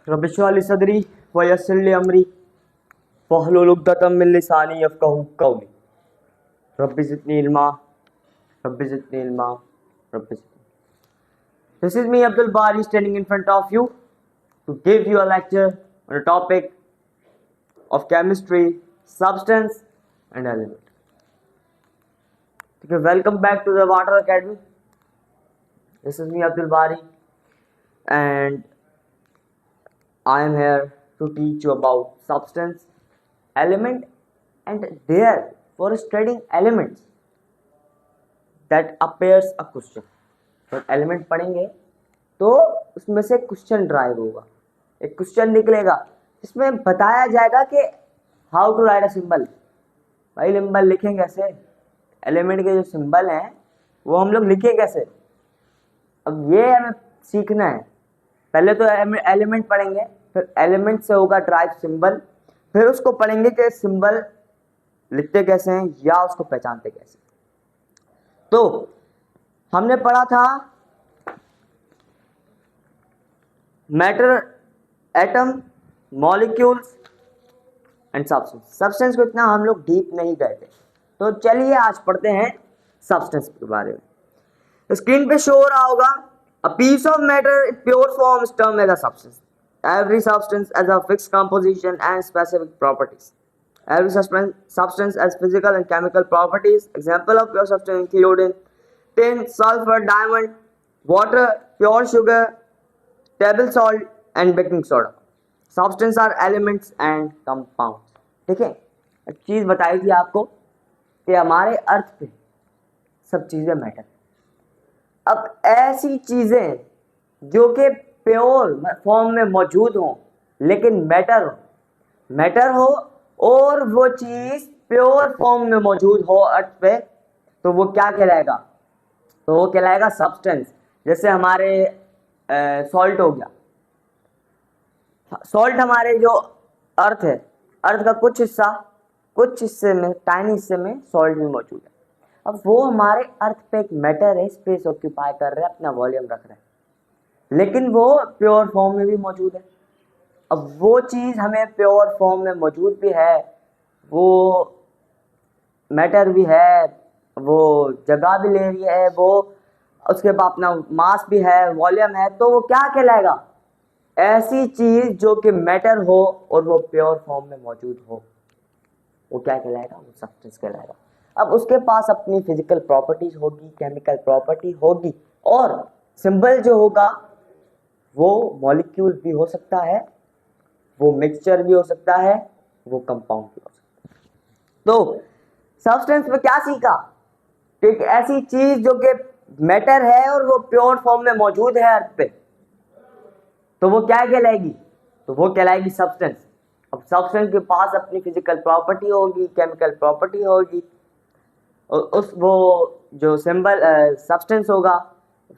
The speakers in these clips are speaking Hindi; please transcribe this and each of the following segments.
रब इश्रह ली सदरी वयस्सिर ली अमरी वहलुल उक़दतम मिन लिसानी यफ़क़हू क़ौली। Rabbi ज़िदनी इल्मा, rabbi ज़िदनी इल्मा, rabbi ज़िदनी। This is me Abdul Bari standing in front of you to give you a lecture on a topic of chemistry, substance and element. Okay, welcome back to the Water Academy. This is me Abdul Bari and I am here to teach you about substance, element and there for studying elements that appears a question. तो एलिमेंट पढ़ेंगे तो उसमें से क्वेश्चन ड्राइव होगा, एक क्वेश्चन निकलेगा इसमें बताया जाएगा कि how to write a symbol. भाई सिंबल लिखें कैसे, एलिमेंट के जो सिंबल हैं वो हम लोग लिखें कैसे। अब ये हमें सीखना है। पहले तो एलिमेंट पढ़ेंगे, फिर एलिमेंट से होगा ड्राइव सिंबल, फिर उसको पढ़ेंगे कि सिंबल लिखते कैसे हैं या उसको पहचानते कैसे। तो हमने पढ़ा था matter, atom, molecules and substance. Substance को इतना हम लोग डीप नहीं गए थे, तो चलिए आज पढ़ते हैं सब्सटेंस के बारे में। स्क्रीन पे शो हो रहा होगा, a piece of matter in pure form is termed as a substance. Every substance has a fixed composition and specific properties. Every substance has physical and chemical properties. Example of pure substance including tin, sulfur, diamond, water, pure sugar, table salt and baking soda. Substance are elements and compounds. ठीक है, एक चीज बताई थी आपको कि हमारे अर्थ पे सब चीजें मैटर। अब ऐसी चीजें जो कि प्योर फॉर्म में मौजूद हो लेकिन मैटर हो और वो चीज प्योर फॉर्म में मौजूद हो अर्थ पे, तो वो क्या कहलाएगा, तो वो कहलाएगा सब्सटेंस। जैसे हमारे सॉल्ट हो गया, सॉल्ट हमारे जो अर्थ है, अर्थ का कुछ हिस्से में, टाइनी हिस्से में सॉल्ट भी मौजूद है। अब वो हमारे अर्थ पे एक मैटर है, स्पेस ऑक्यूपाई कर रहा है, अपना वॉल्यूम रख रहा है, लेकिन वो प्योर फॉर्म में भी मौजूद है। अब वो चीज हमें प्योर फॉर्म में मौजूद भी है, वो मैटर भी है, वो जगह भी ले रही है, वो उसके बाद अपना मास भी है, वॉल्यूम है, तो वो क्या कहलाएगा, ऐसी चीज जो कि मैटर हो और वो प्योर फॉर्म में मौजूद हो, वो क्या कहलाएगा, वो सब्सटेंस कहलाएगा। अब उसके पास अपनी फिजिकल प्रॉपर्टीज होगी, केमिकल प्रॉपर्टी होगी, और सिंबल जो होगा वो मॉलिक्यूल भी हो सकता है, वो मिक्सचर भी हो सकता है, वो कंपाउंड भी हो सकता है। तो सब्सटेंस में क्या सीखा, एक ऐसी चीज जो कि मैटर है और वो प्योर फॉर्म में मौजूद है अर्थ पे, तो वो क्या कहलाएगी, तो वो कहलाएगी सब्सटेंस। अब सब्सटेंस के पास अपनी फिजिकल प्रॉपर्टी होगी, केमिकल प्रॉपर्टी होगी, और उस वो जो सिंबल सब्सटेंस होगा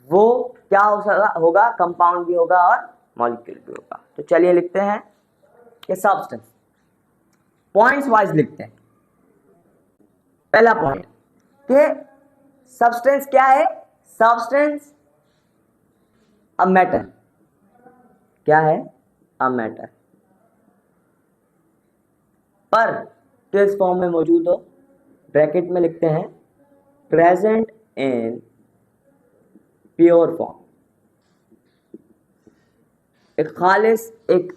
वो क्या होगा, कंपाउंड भी होगा और मॉलिक्यूल भी होगा। तो चलिए लिखते हैं कि सब्सटेंस, पॉइंट्स वाइज लिखते हैं। पहला पॉइंट कि सब्सटेंस क्या है, सब्सटेंस अ मैटर, क्या है, अ मैटर, पर किस फॉर्म में मौजूद हो, ब्रैकेट में लिखते हैं प्रेजेंट इन प्योर फॉर्म। एक खालिस, एक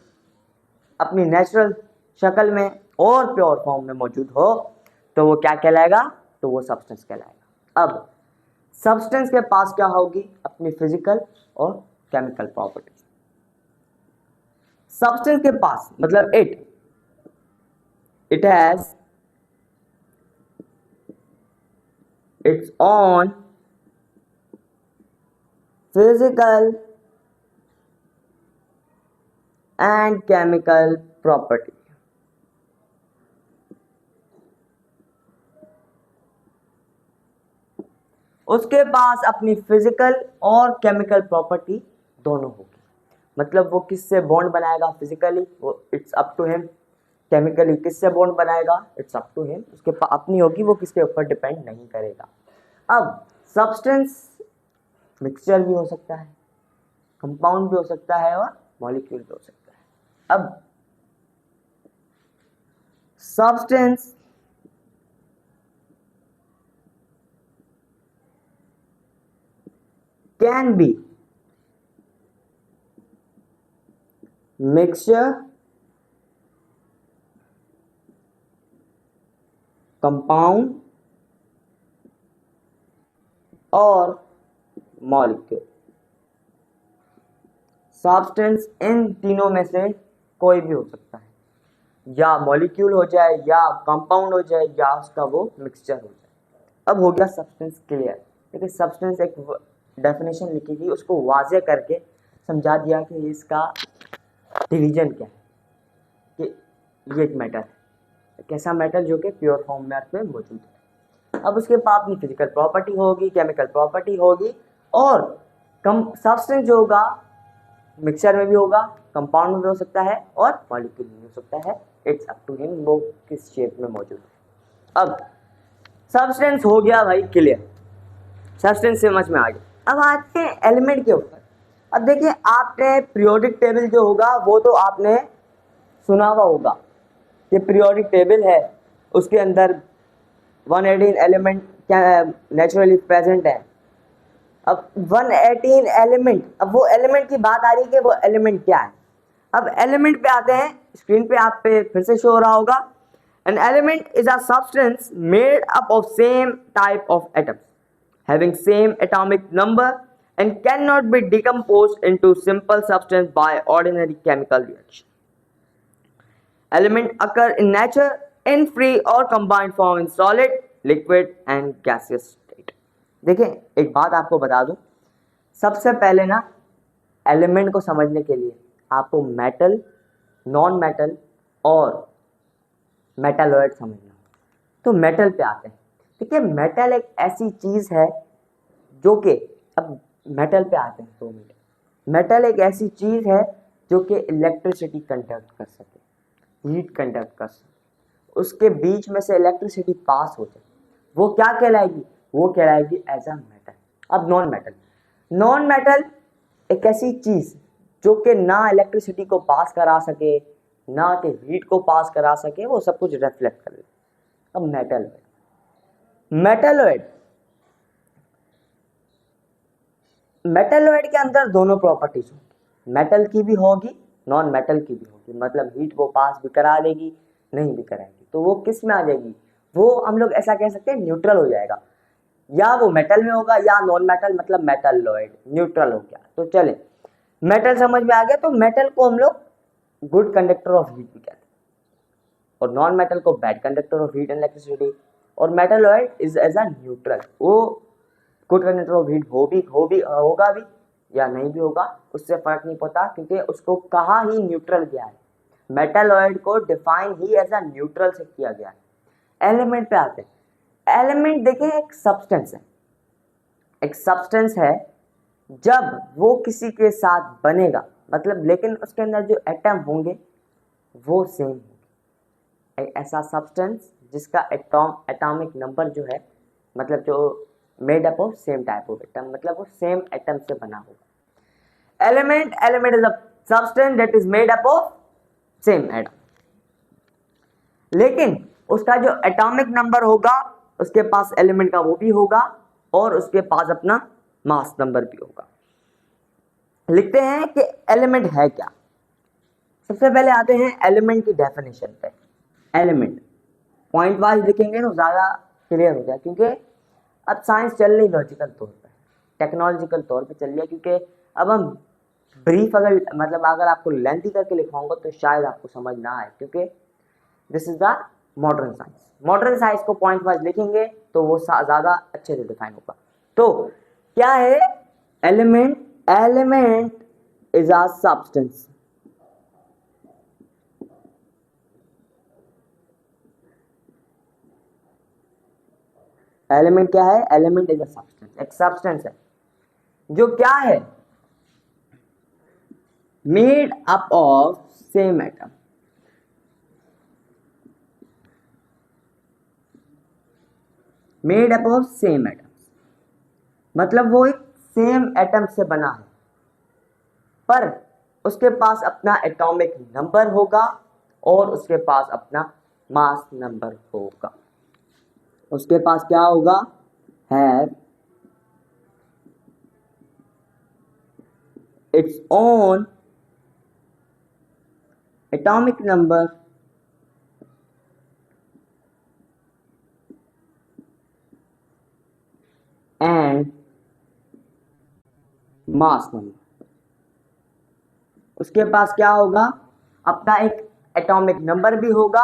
अपनी नेचुरल शक्ल में और प्योर फॉर्म में मौजूद हो, तो वो क्या कहलाएगा, तो वो सब्सटेंस कहलाएगा। अब सब्सटेंस के पास क्या होगी, अपनी फिजिकल और केमिकल प्रॉपर्टीज। सब्सटेंस के पास मतलब it has its own physical and chemical property. उसके पास अपनी फिजिकल और केमिकल प्रॉपर्टी दोनों होगी। मतलब वो किससे बॉन्ड बनाएगा, फिजिकली वो it's up to him, chemically किससे बॉन्ड बनाएगा, इट्स अप टू हिम, उसके अपनी होगी, वो किसके ऊपर डिपेंड नहीं करेगा। अब सब्सटेंस मिक्सचर भी हो सकता है, कंपाउंड भी हो सकता है और मॉलिक्यूल भी हो सकता है। अब substance can be mixture, compound और मॉलिक्यूल। सब्सटेंस इन तीनों में से कोई भी हो सकता है, या मॉलिक्यूल हो जाए, या कंपाउंड हो जाए, या उसका वो मिक्सचर हो जाए। अब हो गया सब्सटेंस क्लियर। देखिए सब्सटेंस एक डेफिनेशन लिखी थी, उसको वाज़े करके समझा दिया कि इसका डिवीजन क्या है, कि ये एक मेटल है, एक ऐसा मेटल जो कि प्योर फॉर्म में अर्थ में मौजूद है। अब उसके पास अपनी फिजिकल प्रॉपर्टी होगी, केमिकल प्रॉपर्टी होगी, और कम सब्सटेंस जो होगा मिक्सचर में भी होगा, कंपाउंड में भी हो सकता है, और मॉलिक्यूल में भी हो सकता है। इट्स अप टू हिम वो किस शेप में मौजूद है। अब सब्सटेंस हो गया भाई क्लियर, सब्सटेंस समझ में आ गया। अब आते हैं एलिमेंट के ऊपर। अब देखिए आपने पीरियोडिक टेबल जो होगा वो तो आपने सुना हुआ होगा, ये पीरियोडिक टेबल है, उसके अंदर 118 एलिमेंट क्या नेचुरली प्रेजेंट है। अब 118 एलिमेंट, अब वो एलिमेंट की बात आ रही है कि वो एलिमेंट क्या है। अब एलिमेंट पे आते हैं, स्क्रीन पे आप पे फिर से शो हो रहा होगा। An element is a substance made up of same type of atoms having same atomic number and cannot be decomposed into simple substance by ordinary chemical reaction. Elements occur in nature in free or combined form in solid, liquid and gaseous state. देखिए एक बात आपको बता दूं, सबसे पहले ना एलिमेंट को समझने के लिए आपको मेटल, नॉन मेटल और मेटालॉइड समझना। तो मेटल पे आते हैं। देखिए मेटल एक ऐसी चीज है जो कि, अब मेटल पे आते हैं 2 मिनट। मेटल एक ऐसी चीज है जो कि इलेक्ट्रिसिटी कंडक्ट कर सके, हीट कंडक्ट कर सके, उसके बीच में से इलेक्ट्रिसिटी पास हो जाए, वो क्या कहलाएगी, वो कहलाएगी एज अ मेटल। अब नॉन मेटल, नॉन मेटल एक ऐसी चीज जो कि ना इलेक्ट्रिसिटी को पास करा सके, ना कि हीट को पास करा सके, वो सब कुछ रिफ्लेक्ट कर ले। अब मेटलॉइड, मेटलॉइड, मेटलॉइड के अंदर दोनों प्रॉपर्टीज होंगी, मेटल की भी होगी, नॉन मेटल की भी होगी। मतलब हीट वो पास भी करा लेगी, नहीं भी कराएगी, तो वो किस में आ जाएगी, वो हम लोग ऐसा कह सकते हैं न्यूट्रल हो जाएगा। या वो मेटल में होगा या नॉन मेटल, मतलब मेटलॉइड न्यूट्रल हो गया। तो चले मेटल समझ में आ गया। तो मेटल को हम लोग गुड कंडक्टर ऑफ हीट भी कहते हैं, और नॉन मेटल को bad conductor of heat and electricity. और metalloid is as a neutral, वो गुड कंडक्टर ऑफ हीट होगा भी या नहीं भी होगा, उससे फर्क नहीं पड़ता, क्योंकि उसको कहा ही न्यूट्रल गया है। मेटलॉइड को डिफाइन ही एज अ न्यूट्रल से किया गया है। एलिमेंट पे आते हैं। एलिमेंट देखिए एक सब्सटेंस है, एक सब्सटेंस है जब वो किसी के साथ बनेगा, मतलब लेकिन उसके अंदर जो एटम होंगे वो सेम होंगे। एक ऐसा सब्सटेंस जिसका एटॉमिक नंबर जो है, मतलब जो made up of same type of atom, मतलब वो सेम एटम से बना होगा। Element is a substance that is made up of same atom, लेकिन उसका जो एटॉमिक नंबर होगा उसके पास एलिमेंट का वो भी होगा, और उसके पास अपना मास नंबर भी होगा। लिखते हैं कि एलिमेंट है क्या। सबसे पहले आते हैं एलिमेंट की डेफिनेशन पे। एलिमेंट पॉइंट वाइज लिखेंगे तो ज़्यादा क्लियर हो जाए, क्योंकि अब साइंस चल रही लॉजिकल तौर पे, टेक्नोलॉजिकल तौर पे चल रही है। क्योंकि अब हम ब्रीफ अगर आपको लेंथी करके लिखवाऊंगा तो शायद आपको समझ ना आए, क्योंकि this is the modern science. Modern science को पॉइंट वाइज लिखेंगे तो वो ज़्यादा अच्छे से डिफाइन होगा। तो क्या है element? Element is a substance, element क्या है? एलिमेंट इज अ सब्सटेंस, एक सब्सटेंस है जो क्या है, made up of same atom, made up of same atoms, मतलब वो एक सेम एटम से बना है, पर उसके पास अपना एटॉमिक नंबर होगा और उसके पास अपना मास नंबर होगा। उसके पास क्या होगा, have its own atomic number and mass number. उसके पास क्या होगा, अपना एक एटॉमिक नंबर भी होगा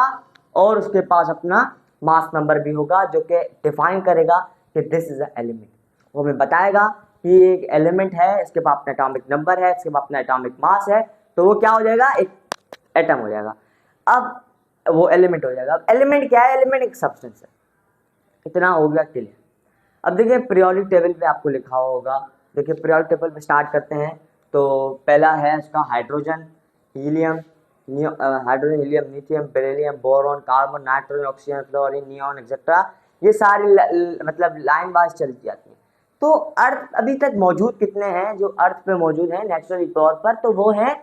और उसके पास अपना मास नंबर भी होगा, जो कि डिफाइन करेगा कि दिस इज अ एलिमेंट। वो हमें बताएगा कि एक एलिमेंट है, इसके पास अपना एटॉमिक नंबर है, इसके पास अपना एटॉमिक मास है, तो वो क्या हो जाएगा, एक एटम हो जाएगा। अब वो एलिमेंट हो जाएगा। अब एलिमेंट क्या है, एलिमेंट एक सब्सटेंस है। इतना हो गया क्लियर। अब देखिए पीरियोडिक टेबल पे आपको लिखा होगा, देखिए पीरियोडिक टेबल पे स्टार्ट करते हैं। तो पहला है इसका hydrogen, helium, hydrogen, helium, lithium, beryllium, boron, carbon, nitrogen, oxygen, fluorine, neon etcetera. ये सारी मतलब लाइन वाइज चलती जाती है। तो अर्थ अभी तक मौजूद कितने हैं, जो अर्थ पे मौजूद हैं नेचुरली तौर पर, तो वो है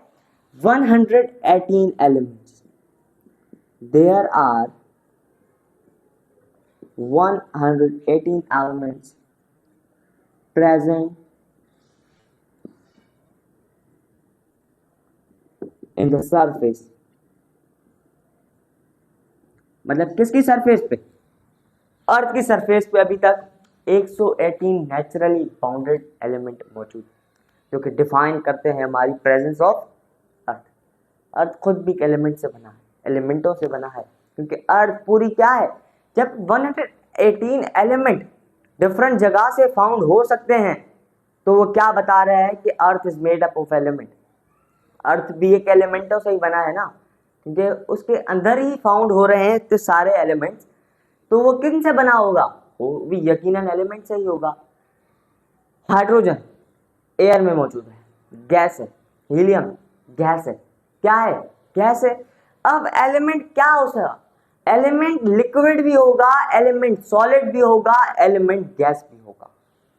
118 elements. There are 118 elements present in the surface। मतलब किसकी सरफेस पे, अर्थ की सरफेस पे अभी तक 118 नेचुरली बाउंडेड एलिमेंट मौजूद जो कि डिफाइन करते हैं हमारी प्रेजेंस ऑफ अर्थ। अर्थ खुद भी एलिमेंट से बना है, एलिमेंटों से बना है, क्योंकि अर्थ पूरी क्या है, जब 118 एलिमेंट डिफरेंट जगह से फाउंड हो सकते हैं, तो वो क्या बता रहा है कि earth is made up of element. Earth भी एक एलिमेंटों से ही बना है ना, क्योंकि उसके अंदर ही फाउंड हो रहे हैं इतने सारे एलिमेंट्स, तो वो किन से बना होगा, वो भी यकीनन एलिमेंट से ही होगा। हाइड्रोजन एयर में मौजूद है, गैस है। हीलियम गैस है, क्या है, गैस है। अब एलिमेंट क्या हो सकता, एलिमेंट लिक्विड भी होगा, एलिमेंट सॉलिड भी होगा, एलिमेंट गैस भी होगा।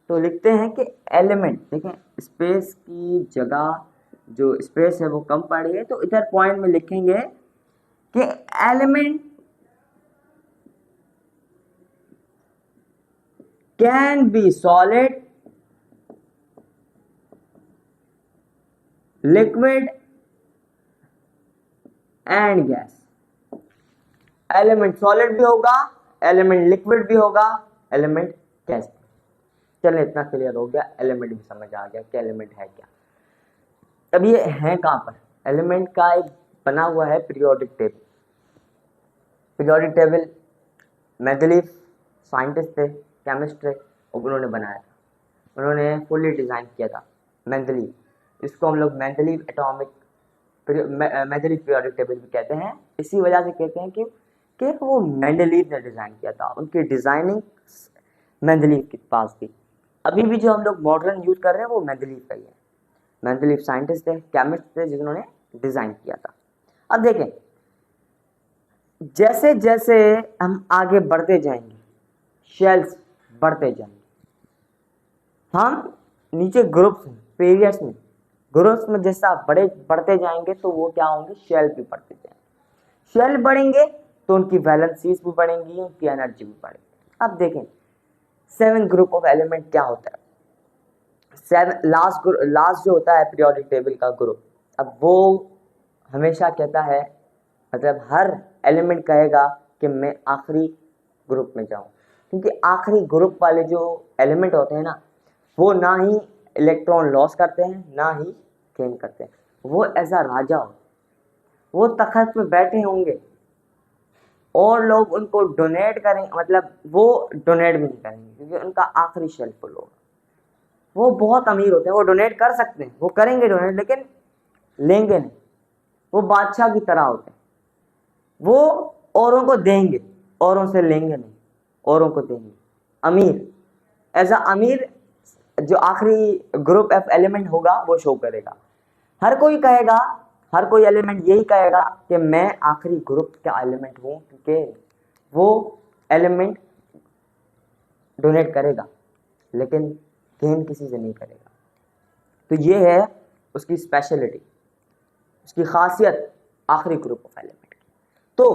तो लिखते हैं कि एलिमेंट, देखें स्पेस की जगह जो स्पेस है वो कम पड़ी है, तो इधर पॉइंट में लिखेंगे कि element can be solid, liquid and gas. Element solid भी होगा, एलिमेंट लिक्विड भी होगा, एलिमेंट गैस भी। चलिए इतना क्लियर हो गया, एलिमेंट भी समझ आ गया कि एलिमेंट है क्या। अब ये है कहां पर, एलिमेंट का एक बना हुआ है periodic table. Periodic table Mendeleev scientist थे, केमिस्ट थे, उन्होंने बनाया था, उन्होंने फुल्ली डिजाइन किया था। मेंडलीव, इसको हम लोग Mendeleev atomic Mendeleev periodic table भी कहते हैं। इसी वजह से कहते हैं कि वो मेंडलीव ने डिजाइन किया था, उनकी डिजाइनिंग मेंडलीव के पास थी। अभी भी जो हम लोग मॉडर्न यूज कर रहे हैं वो मेंडलीव का ही है। मेंडलीव साइंटिस्ट थे, केमिस्ट थे, जिन्होंने डिजाइन किया था। अब देखें जैसे जैसे हम आगे बढ़ते जाएंगे, शेल्स बढ़ते जाएंगे, हम नीचे ग्रुप्स में, पेरियड्स में, ग्रुप्स में जैसा बड़े बढ़ते जाएंगे तो वो क्या होंगे, शेल भी बढ़ते जाएंगे। शेल बढ़ेंगे तो उनकी वैलेंसीज भी बढ़ेंगी, उनकी एनर्जी भी बढ़ेगी। अब देखें 7 ग्रुप ऑफ एलिमेंट क्या होता है। लास्ट जो होता है पीरियोडिक टेबल का ग्रुप, अब वो हमेशा कहता है, मतलब हर एलिमेंट कहेगा कि मैं आखिरी ग्रुप में जाऊं, क्योंकि आखिरी ग्रुप वाले जो एलिमेंट होते हैं ना, वो ना ही इलेक्ट्रॉन लॉस करते हैं ना ही गेन करते हैं। वो ऐसा राजा हो, वो तख्त पे बैठे होंगे और लोग उनको डोनेट करेंगे, मतलब वो डोनेट भी नहीं करेंगे क्योंकि उनका आखिरी शेल्फ फुल होगा। वो बहुत अमीर होते हैं, वो डोनेट कर सकते हैं, वो करेंगे डोनेट, लेकिन लेंगे नहीं। वो बादशाह की तरह होते हैं, वो औरों को देंगे, औरों से लेंगे नहीं, औरों को देंगे। अमीर, एज अ अमीर जो आखिरी ग्रुप ऑफ एलिमेंट होगा वो शो करेगा। हर कोई कहेगा, हर कोई एलिमेंट यही कहेगा कि मैं आखिरी ग्रुप का एलिमेंट हूं, क्योंकि वो एलिमेंट डोनेट करेगा लेकिन गेन किसी से नहीं करेगा। तो ये है उसकी स्पेशलिटी। उसकी खासियत आखिरी ग्रुप ऑफ एलिमेंट की। तो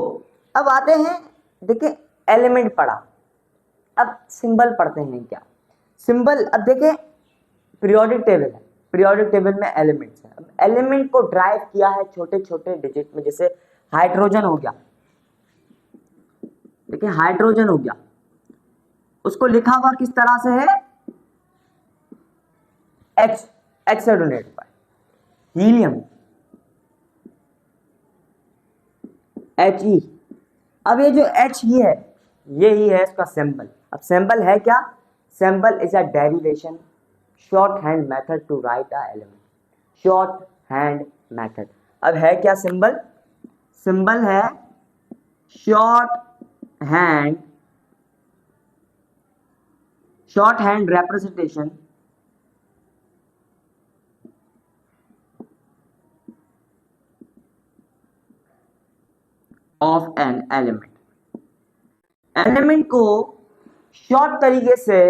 अब आते हैं, देखिए एलिमेंट पढ़ा, अब सिंबल पढ़ते हैं क्या। सिंबल, अब देखिए पीरियोडिक टेबल है, पीरियोडिक टेबल में एलिमेंट्स है। अब एलिमेंट को ड्राइव किया है छोटे छोटे डिजिट में, जैसे हाइड्रोजन हो गया, देखिए हाइड्रोजन हो गया, उसको लिखा हुआ किस तरह से है, एच, एच से डोनेट हुआ है। हीलियम एच ई, अब ये जो एच ही है, ये ही है इसका सिंबल। अब सिंबल है क्या, symbol is a derivation shorthand method to write a element, shorthand method. अब है क्या सिंबल, सिंबल है shorthand representation of an element। Element को शॉर्ट तरीके से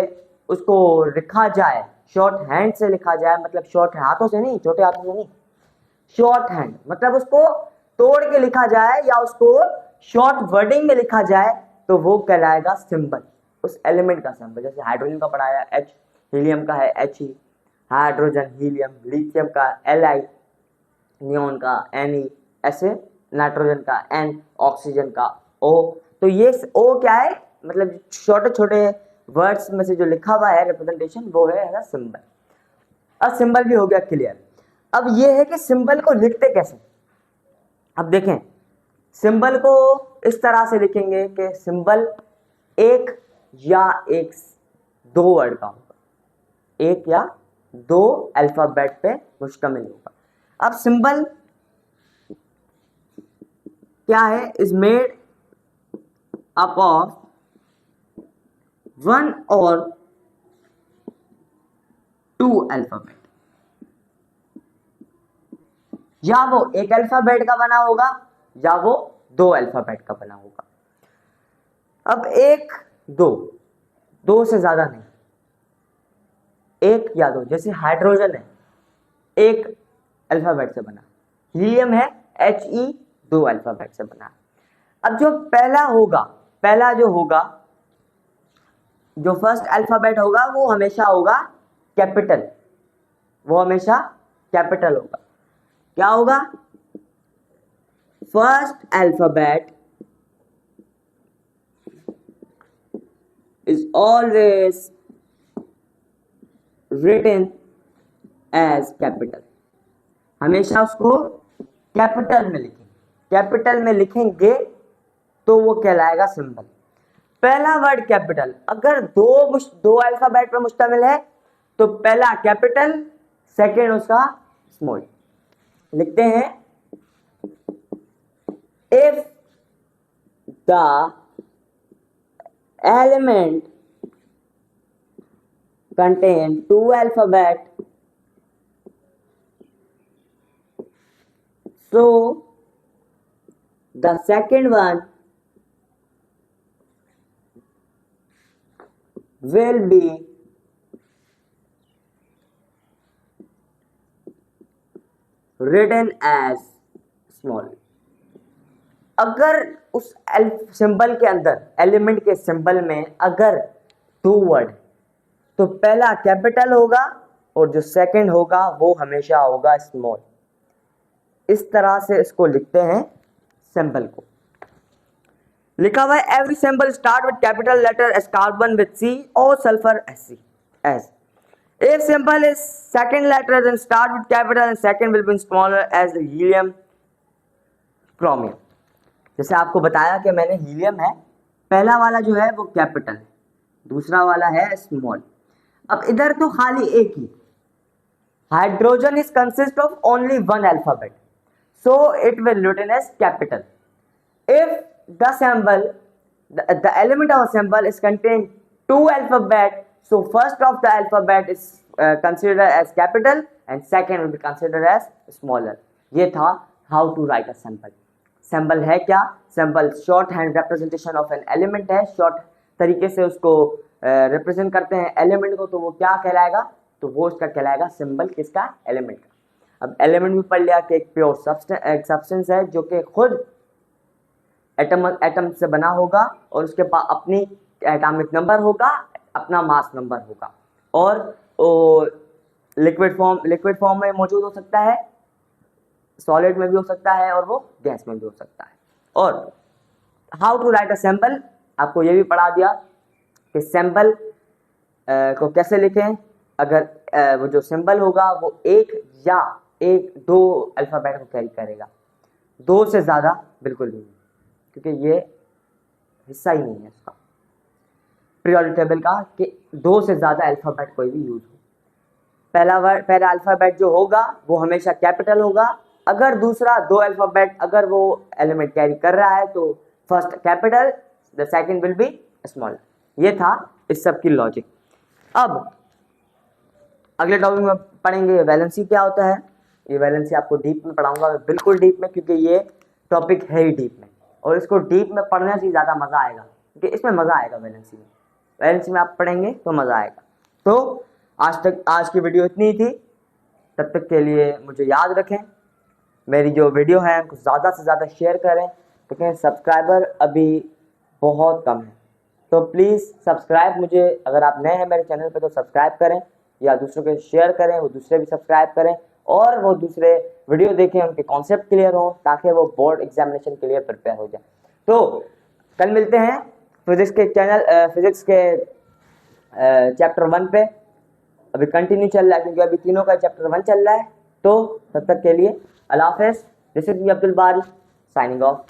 उसको लिखा जाए, शॉर्ट हैंड से लिखा जाए, मतलब शॉर्ट हाथों से नहीं, छोटे हाथों से नहीं, शॉर्ट हैंड मतलब उसको तोड़ के लिखा जाए या उसको शॉर्ट वर्डिंग में लिखा जाए, तो वो कहलाएगा सिंबल, उस एलिमेंट का सिंबल। जैसे हाइड्रोजन का पढ़ाया एच, हीलियम का है H E, hydrogen helium, lithium का एल आई, नियोन का एन ई, ऐसे नाइट्रोजन का एन, ऑक्सीजन का ओ। तो ये ओ क्या है, मतलब छोटे छोटे वर्ड्स में से जो लिखा हुआ है रिप्रेजेंटेशन, वो है सिंबल। अब सिंबल भी हो गया क्लियर। अब ये है कि सिंबल को लिखते कैसे। अब देखें, सिंबल को इस तरह से लिखेंगे कि सिंबल एक या एक दो वर्ड का होगा, एक या दो अल्फाबेट पे मुश्तमिल होगा। अब सिंबल क्या है, is made up of one और टू अल्फाबेट, या वो एक अल्फाबेट का बना होगा या वो दो अल्फाबेट का बना होगा। अब एक दो, दो से ज्यादा नहीं, एक या दो। जैसे हाइड्रोजन है एक अल्फाबेट से बना, हीलियम है एच ई दो अल्फाबेट से बना। अब जो पहला होगा, पहला जो होगा, जो फर्स्ट अल्फाबेट होगा वो हमेशा होगा कैपिटल, वो हमेशा कैपिटल होगा। क्या होगा, first alphabet is always written as capital, हमेशा उसको कैपिटल में लिखेंगे, कैपिटल में लिखेंगे तो वो कहलाएगा सिंबल। पहला वर्ड कैपिटल, अगर दो अल्फाबेट पर मुश्तमिल है तो पहला कैपिटल, सेकेंड उसका स्मॉल। लिखते हैं, if the element contain two alphabet, so the second one will be written as small। अगर उस सिंबल के अंदर, एलिमेंट के सिंबल में अगर दो वर्ड, तो पहला कैपिटल होगा और जो सेकंड होगा वो हमेशा होगा स्मॉल। इस तरह से इसको लिखते हैं सिंबल को। लिखा हुआ है, every symbol start with capital letter as carbon with C और sulphur S C S. If symbol is second letter then start with capital and second will be smaller as helium, chromium। जैसे आपको बताया कि मैंने हीलियम है, पहला वाला जो है वो कैपिटल है, दूसरा वाला है स्मॉल। अब इधर तो खाली एक ही, hydrogen is consist of only one alphabet, so it will written as capital. If the symbol, the element of a symbol is contained two alphabet, so first of the alphabet is considered as capital and second will be considered as smaller। ये था how to write a symbol। Symbol है क्या, symbol short hand representation of an element है, शॉर्ट तरीके से उसको रिप्रेजेंट करते हैं एलिमेंट को, तो वो क्या कहलाएगा, तो वो उसका कहलाएगा सिंबल, किसका, एलिमेंट का। अब एलिमेंट भी पढ़ लिया कि एक प्योर सब्सटेंस है जो कि खुद एटम से बना होगा और उसके पास अपनी एटॉमिक नंबर होगा, अपना मास नंबर होगा, और लिक्विड फॉर्म में मौजूद हो सकता है, सॉलिड में भी हो सकता है और वो गैस में भी हो सकता है। और how to write a sample, आपको ये भी पढ़ा दिया कि सैंपल को कैसे लिखें। अगर वो जो सिंबल होगा वो एक दो अल्फाबेट को कैरी करेगा, दो से ज़्यादा बिल्कुल नहीं, क्योंकि ये हिस्सा ही नहीं है उसका पीरियोडिक टेबल का कि दो से ज़्यादा अल्फाबेट कोई भी यूज हो। पहला अल्फाबेट जो होगा वो हमेशा कैपिटल होगा। अगर दूसरा दो अल्फाबेट अगर वो एलिमेंट कैरी कर रहा है तो first capital, the second will be small. ये था इस सब की लॉजिक। अब अगले टॉपिक में पढ़ेंगे वैलेंसी क्या होता है। ये वैलेंसी आपको डीप में पढ़ाऊंगा, बिल्कुल डीप में, क्योंकि ये टॉपिक है ही डीप में और इसको डीप में पढ़ने से ज़्यादा मज़ा आएगा, क्योंकि इसमें मज़ा आएगा। वैलेंसी में आप पढ़ेंगे तो मज़ा आएगा। तो आज की वीडियो इतनी ही थी। तब तक के लिए मुझे याद रखें, मेरी जो वीडियो है उनको ज़्यादा से ज़्यादा शेयर करें, क्योंकि सब्सक्राइबर अभी बहुत कम है। तो प्लीज़ सब्सक्राइब, मुझे अगर आप नए हैं मेरे चैनल पे तो सब्सक्राइब करें, या दूसरों को शेयर करें, वो दूसरे भी सब्सक्राइब करें और वो दूसरे वीडियो देखें, उनके कॉन्सेप्ट क्लियर हो, ताकि वो बोर्ड एग्जामिनेशन के लिए प्रिपेयर हो जाए। तो कल मिलते हैं फिजिक्स के चैप्टर 1 पे। अभी कंटिन्यू चल रहा है, क्योंकि अभी तीनों का चैप्टर 1 चल रहा है। तो तब तक के लिए अल्लाह हाफ़िज़। दिस इज मी अब्दुल बारी साइनिंग ऑफ।